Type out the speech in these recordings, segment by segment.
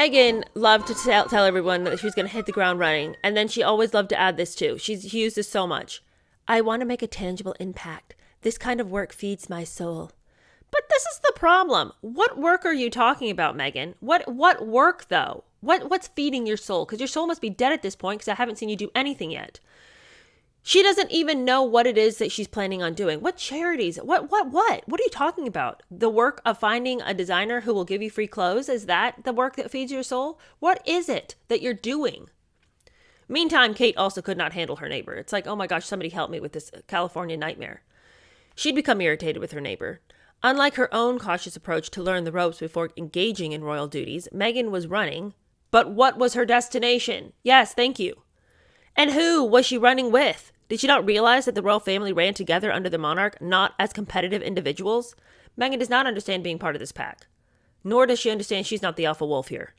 Meghan loved to tell everyone that she was going to hit the ground running. And then she always loved to add this too. She used this so much. I want to make a tangible impact. This kind of work feeds my soul. But this is the problem. What work are you talking about, Meghan? What work, though? What's feeding your soul? Because your soul must be dead at this point because I haven't seen you do anything yet. She doesn't even know what it is that she's planning on doing. What charities? What are you talking about? The work of finding a designer who will give you free clothes? Is that the work that feeds your soul? What is it that you're doing? Meantime, Kate also could not handle her neighbor. It's like, oh my gosh, somebody help me with this California nightmare. She'd become irritated with her neighbor. Unlike her own cautious approach to learn the ropes before engaging in royal duties, Meghan was running. But what was her destination? Yes, thank you. And who was she running with? Did she not realize that the royal family ran together under the monarch, not as competitive individuals? Meghan does not understand being part of this pack. Nor does she understand she's not the alpha wolf here.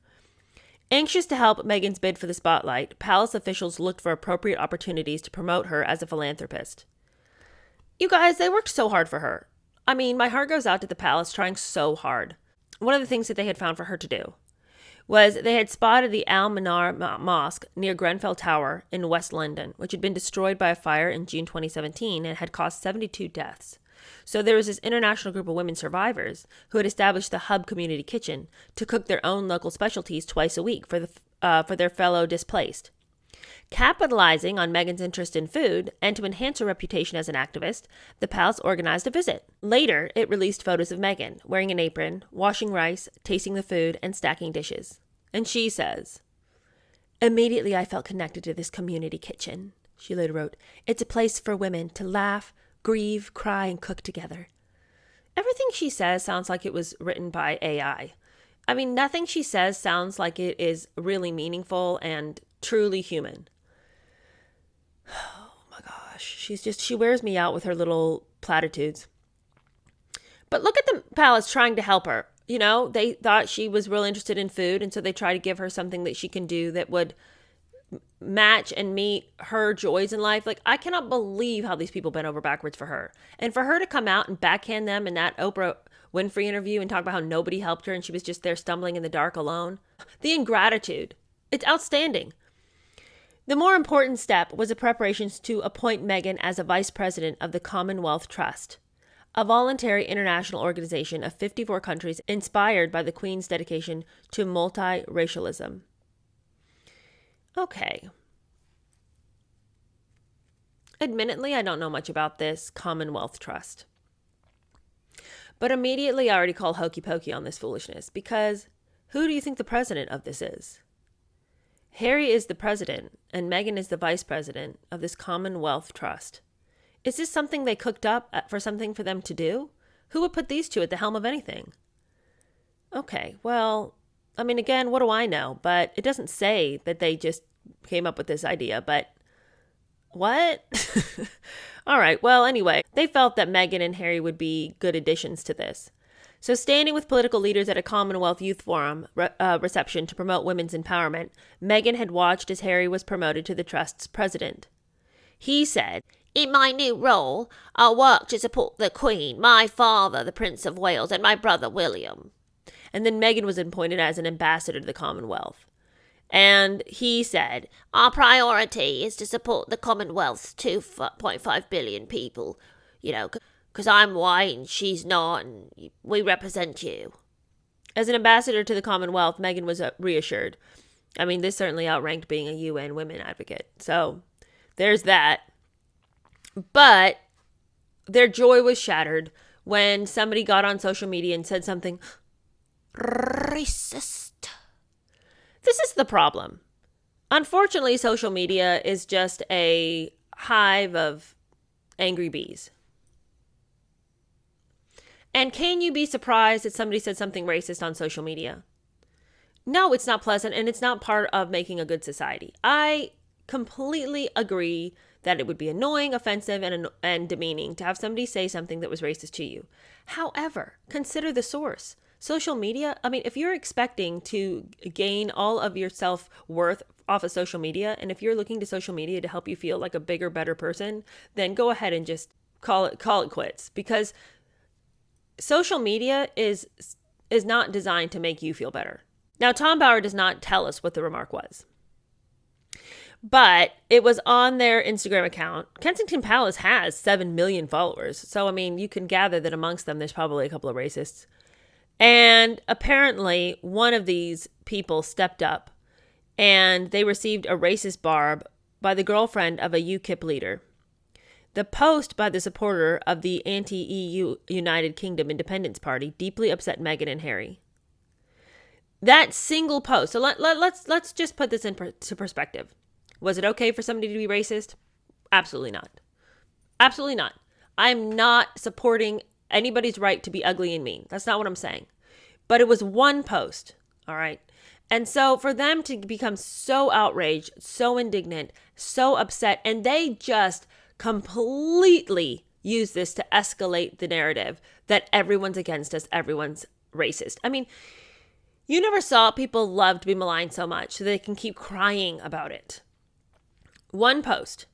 Anxious to help Meghan's bid for the spotlight, palace officials looked for appropriate opportunities to promote her as a philanthropist. You guys, they worked so hard for her. I mean, my heart goes out to the palace trying so hard. One of the things that they had found for her to do was they had spotted the Al-Manar Mosque near Grenfell Tower in West London, which had been destroyed by a fire in June 2017 and had caused 72 deaths. So there was this international group of women survivors who had established the Hub Community Kitchen to cook their own local specialties twice a week for their fellow displaced. Capitalizing on Meghan's interest in food and to enhance her reputation as an activist, the palace organized a visit. Later, it released photos of Meghan wearing an apron, washing rice, tasting the food, and stacking dishes. And she says, "Immediately I felt connected to this community kitchen," she later wrote. "It's a place for women to laugh, grieve, cry, and cook together." Everything she says sounds like it was written by AI. I mean, nothing she says sounds like it is really meaningful and truly human. Oh my gosh. She wears me out with her little platitudes. But look at the palace trying to help her. You know, they thought she was real interested in food, and so they try to give her something that she can do that would match and meet her joys in life. Like, I cannot believe how these people bent over backwards for her. And for her to come out and backhand them in that Oprah Winfrey interview and talk about how nobody helped her and she was just there stumbling in the dark alone. The ingratitude. It's outstanding. The more important step was the preparations to appoint Meghan as a vice president of the Commonwealth Trust, a voluntary international organization of 54 countries inspired by the Queen's dedication to multiracialism. Okay. Admittedly, I don't know much about this Commonwealth Trust. But immediately I already call hokey pokey on this foolishness, because who do you think the president of this is? Harry is the president and Meghan is the vice president of this Commonwealth Trust. Is this something they cooked up for something for them to do? Who would put these two at the helm of anything? Okay, well, I mean, again, what do I know? But it doesn't say that they just came up with this idea, but what? All right, well, anyway, they felt that Meghan and Harry would be good additions to this. So standing with political leaders at a Commonwealth Youth Forum reception to promote women's empowerment, Meghan had watched as Harry was promoted to the Trust's president. He said, "In my new role, I'll work to support the Queen, my father, the Prince of Wales, and my brother William." And then Meghan was appointed as an ambassador to the Commonwealth. And he said, "Our priority is to support the Commonwealth's 2.5 billion people, because I'm white and she's not, and we represent you." As an ambassador to the Commonwealth, Meghan was reassured. I mean, this certainly outranked being a UN women advocate. So there's that. But their joy was shattered when somebody got on social media and said something racist. This is the problem. Unfortunately, social media is just a hive of angry bees. And can you be surprised that somebody said something racist on social media? No, it's not pleasant, and it's not part of making a good society. I completely agree that it would be annoying, offensive, and demeaning to have somebody say something that was racist to you. However, consider the source. Social media, I mean, if you're expecting to gain all of your self-worth off of social media, and if you're looking to social media to help you feel like a bigger, better person, then go ahead and just call it quits, because social media is not designed to make you feel better. Now, Tom Bauer does not tell us what the remark was, but it was on their Instagram account. Kensington Palace has 7 million followers. So, I mean, you can gather that amongst them, there's probably a couple of racists. And apparently, one of these people stepped up and they received a racist barb by the girlfriend of a UKIP leader. The post by the supporter of the anti-EU United Kingdom Independence Party deeply upset Meghan and Harry. That single post. So let's just put this into perspective. Was it okay for somebody to be racist? Absolutely not. Absolutely not. I'm not supporting anybody's right to be ugly and mean. That's not what I'm saying. But it was one post, all right? And so for them to become so outraged, so indignant, so upset, and they just completely use this to escalate the narrative that everyone's against us, everyone's racist. I mean, you never saw people love to be maligned so much so they can keep crying about it. One post.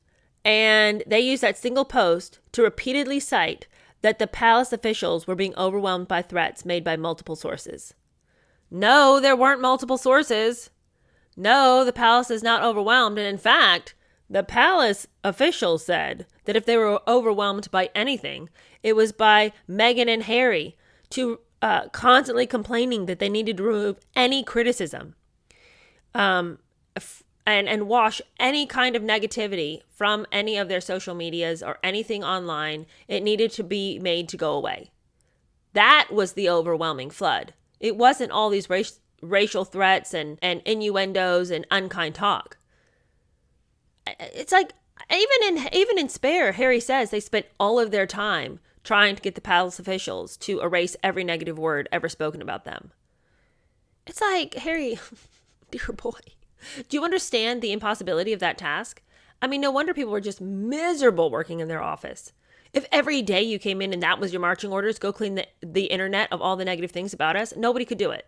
And they used that single post to repeatedly cite that the palace officials were being overwhelmed by threats made by multiple sources. No, there weren't multiple sources. No, the palace is not overwhelmed. And in fact, the palace officials said that if they were overwhelmed by anything, it was by Meghan and Harry constantly complaining that they needed to remove any criticism. And wash any kind of negativity from any of their social medias or anything online. It needed to be made to go away. That was the overwhelming flood. It wasn't all these racial threats and innuendos and unkind talk. It's like, even in Spare, Harry says they spent all of their time trying to get the palace officials to erase every negative word ever spoken about them. It's like, Harry, dear boy, do you understand the impossibility of that task? I mean, no wonder people were just miserable working in their office. If every day you came in and that was your marching orders, go clean the internet of all the negative things about us, nobody could do it.